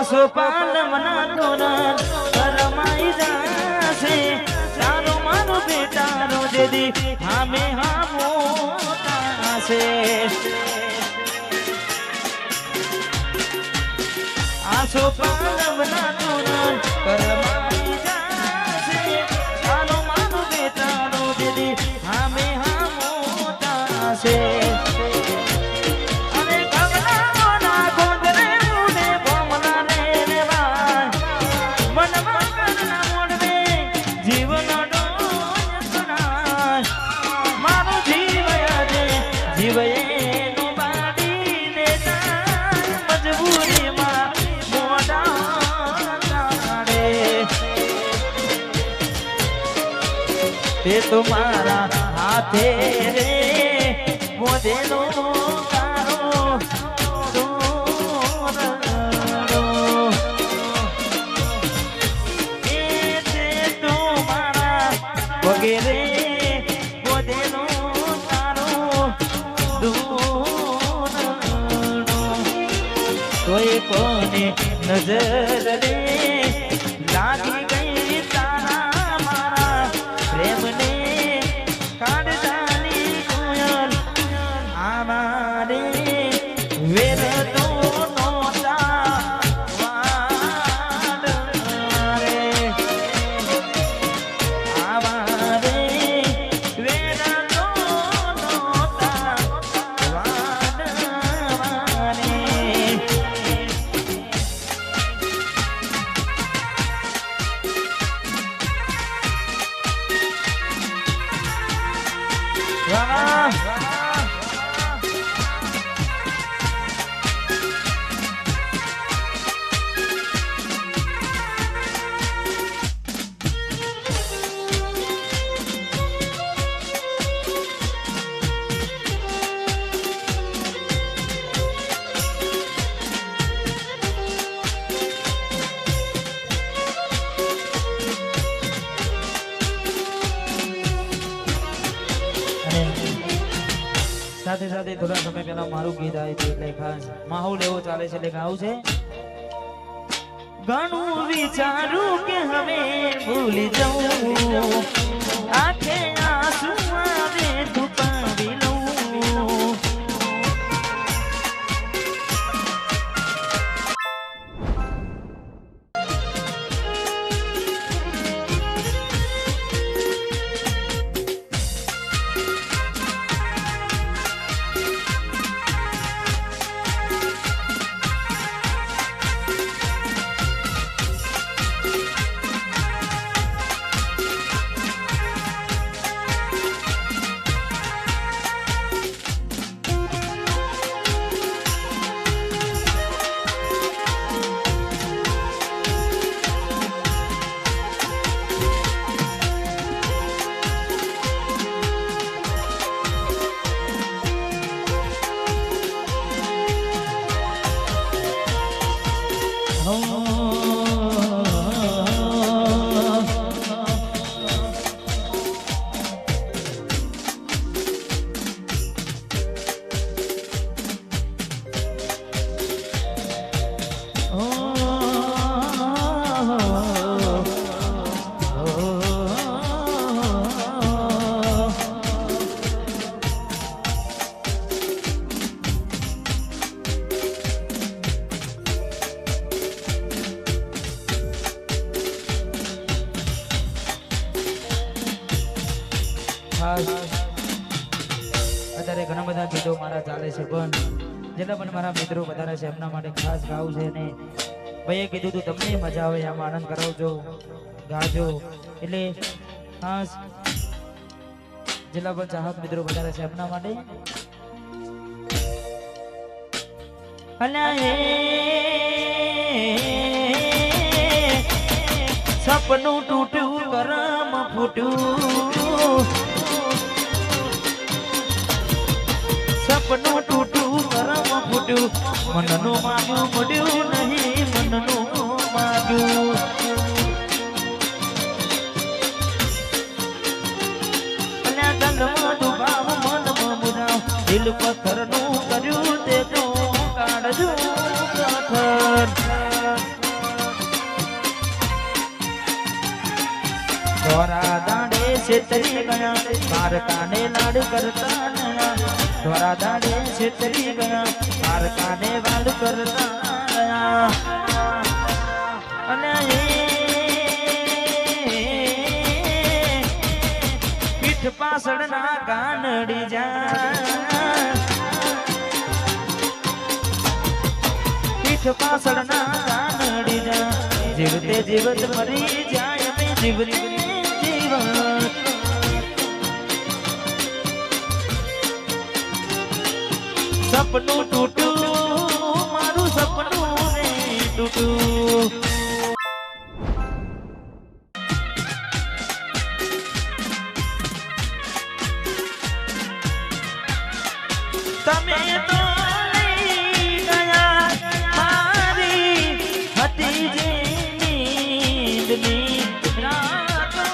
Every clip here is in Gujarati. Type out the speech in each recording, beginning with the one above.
સોપાન મના તોરણ કરમાઈ જાશે તારો મારો બેટાનો દેદી હામે હામો તાશે આ સોપાન મના તોરણ કરમાઈ જાશે તારો મારો બેટાનો દેદી હામે હામો તાશે तुम्हारा हाथे रे मोदे नो कारो तुम्हारा वगैरे मोदे नो कारो कोई कोने नजर रे लागी गई तारा मारा प्रेम ने काट जानी कोयल आमारे वेर तो नोता वारे आमारे वेर तो नोता वारे સાથે સાથે થોડા સમય પહેલા મારું ગીત આવ્યું હતું એટલે ખાસ માહોલ એવો ચાલે છે એટલે ગાવું છે ઘણું વિચારું કે હવે ભૂલી જાઉં આંખે આંસુ આવે છુપાવી લઉં અત્યારે ઘણા બધા ગીતો મારા ચાલે છે પણ જેટલા પણ મારા મિત્રો વધારે છે એમના માટે ખાસ ગાવું છે ને ભાઈએ કીધું તું તમને મજા આવે આમ આનંદ કરાવજો ગાજો એટલે ખાસ જેટલા પણ ચાહક મિત્રો વધારે છે એમના માટે સપનું તૂટ્યું કરમ ફૂટ્યું સપનું તૂટ્યું કરમ ફૂટ્યું મનનું માગ્યું મળ્યું નહીં મનનું માગ્યું દિલ પથ્થરનું કર્યું તે તો કાઢજો પથ્થર છેતરી ગયા દ્વારકાને લાડ કરતા નયા ધોરા દાડે છેતરી ગયા દ્વારકાને વાડ કરતા નયા અને પીઠ પાછળના ગાનડી જા પીઠ પાછળના ગાનડી જા જીવતે જીવત મરી જાય મે જીવતે જીવત સપનું તૂટ્યું મારું સપનું રે તૂટ્યું તમે તો લઈ ગયા મારી હતી જે નીંદની રાતો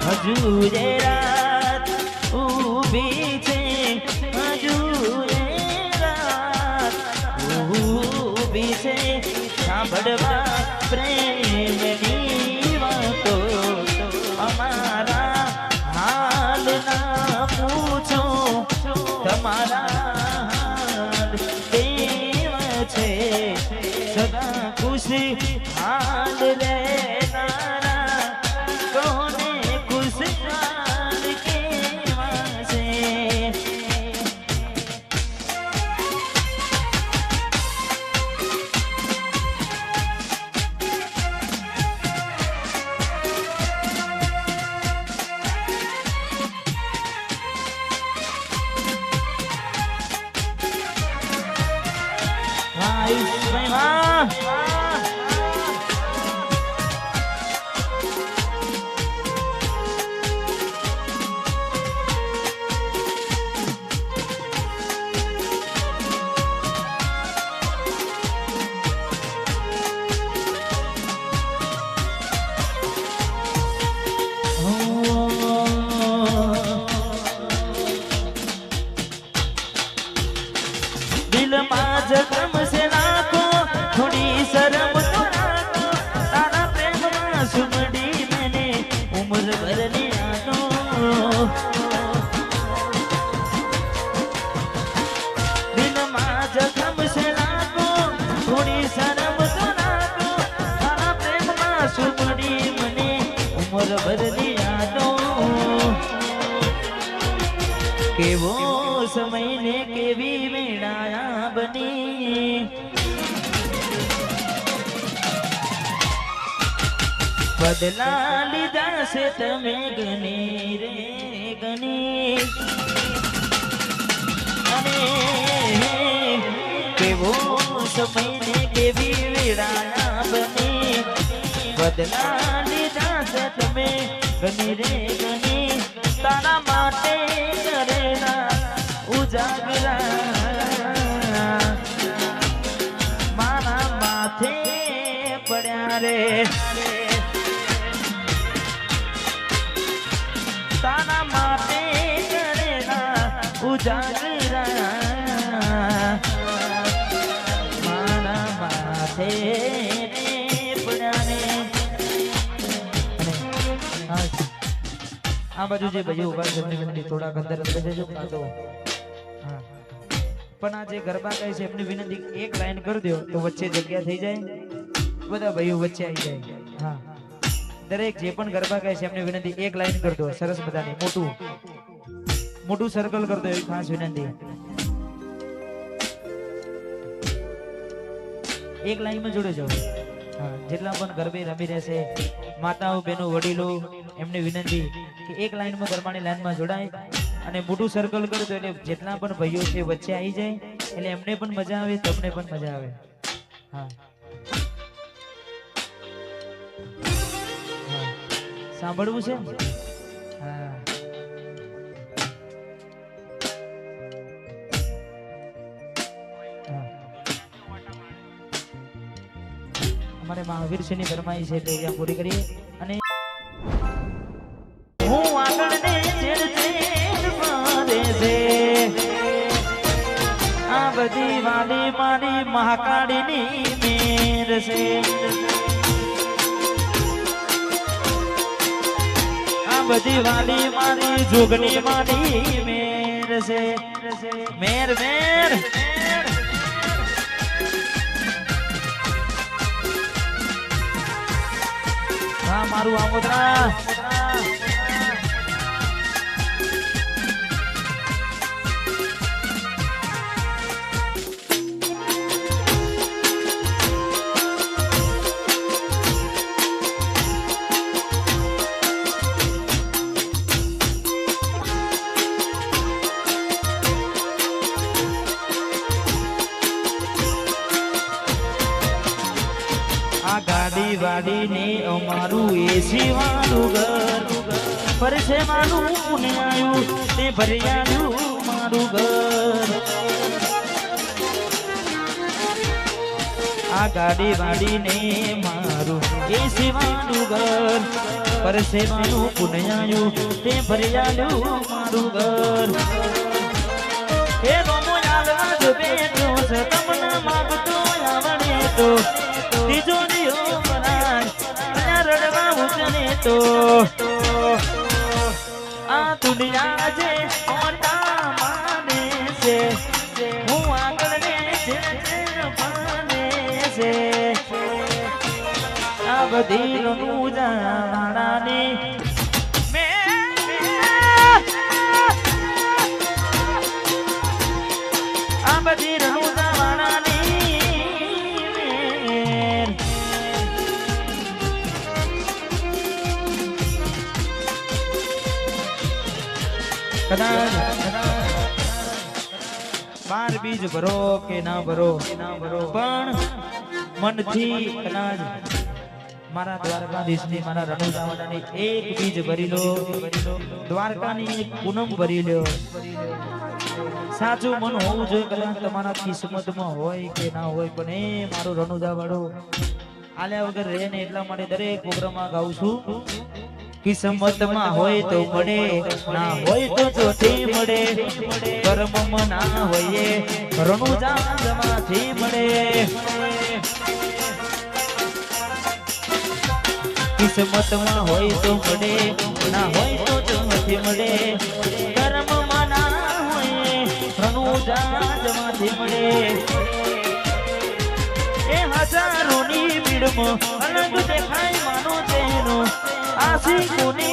હજુ એ રાત ઊભી છે હજુ એ રાત ઊભી છે સાંભળવા પ્રેમની વાતો અમારા હાલ ના પૂછો તમારા દેવ છે સદા ખુશી હાલ લેનારા કોને ખુશહાલ કેવા છે દિલ માં જખમ છે નાખો થોડી શરમ તો રાખો તારા પ્રેમમાં સુમડી મેને ઉમર ભરની આનો દિલ માં જખમ છે નાખો થોડી શરમ તો રાખો તારા પ્રેમમાં સુમડી મને ઉમર ભરની આનો કેવો સમય ને કેવી વેળાયા બની બદલા લીધા છે તમે ગણી રે ગણી અને કેવો સમય ને કેવી વેળાયા બની બદલા લીધા છે તમે ગણી રે ગણી તારા માટે કરેલા ઉજાગરા મારા માથે પડ્યા રે તારા માટે કરેલા ઉજાગરા મારા માથે પડ્યા રે આ બાજુ જે ભાઈઓ ઉભા છે એમની વિનંતી થોડાક અંદર જજો કાતો હા પણ આ જે ગરબા ગાય છે એમની વિનંતી એક લાઈન કરી દો તો વચ્ચે જગ્યા થઈ જાય બધા ભાઈઓ વચ્ચે આવી જાય હા દરેક જે પણ ગરબા ગાય છે એમની વિનંતી એક લાઈન કરી દો સરસ બધાની મોટું સર્કલ કરી દો એવી ખાસ વિનંતી એક લાઈનમાં જોડે જાઓ હા જેટલા પણ ગરબે રમી રહેશે માતાઓ બહેનો વડીલો એમની વિનંતી કે એક લાઈનમાં ગરબાની લાઈનમાં જોડાય અને મોટું સર્કલ કરો તો એટલે જેટલા પણ ભાઈઓ છે વચ્ચે આવી જાય એટલે એમને પણ મજા આવે તમને પણ મજા આવે હા સાંભળવું છે હા અમારે મહાવીર સિંહની ફરમાઈ છે એટલે અહીંયા પૂરી કરીએ અને હું આગળ ને છેડ છેડ મારે છે આ બધી વાલી મારી મહાકાળીની મેર છે આ બધી વાલી મારી જોગણી મારી મેર છે મેર મેર હા મારું આમોદરા ગાડી વાડી ને અમારું એસી વાળું ઘર પર છે મારું પુણે આવ્યું તે ભર્યાનું મારું ઘર આ ગાડી વાડી ને મારું એસી વાળું ઘર પર છે મારું પુણે આવ્યું તે ભર્યાનું મારું ઘર એ રોમો યાલવા જ બેઠો છે તમને માગતો આવડે તો તિજોરીઓ બનાય રડવા ઉજને તો આ દુનિયા જે મોટા માને છે હું આગળ ને છે માને છે આ બધી નું જાણાની આ બધી નું બાર બીજ ભરો કે ના ભરો પણ મનથી કદાચ મારા દ્વારકાધીશની મારા રણુજાવાડાની એક બીજ ભરી લો દ્વારકાની એક પૂનમ ભરી લો સાચું મન હોવું જોઈએ કદાચ તમારા કિસ્મતમાં હોય કે ના હોય પણ એ મારું રણુજાવાડો આલ્યા વગર રહે ને એટલા માટે દરેક પ્રોગ્રામમાં ગાઉં છું કિસ્મતમાં હોય તો મળે ના હોય તો ચોથી મળે કર્મમાં ના હોય રણુજામાંથી મળે કિસ્મતમાં હોય તો મળે ના હોય તો ચોથી મળે કર્મમાં ના હોય રણુજામાંથી મળે એ હજારોની ભીડમાં અલગ દેખાય માનો તેનો આશિકોને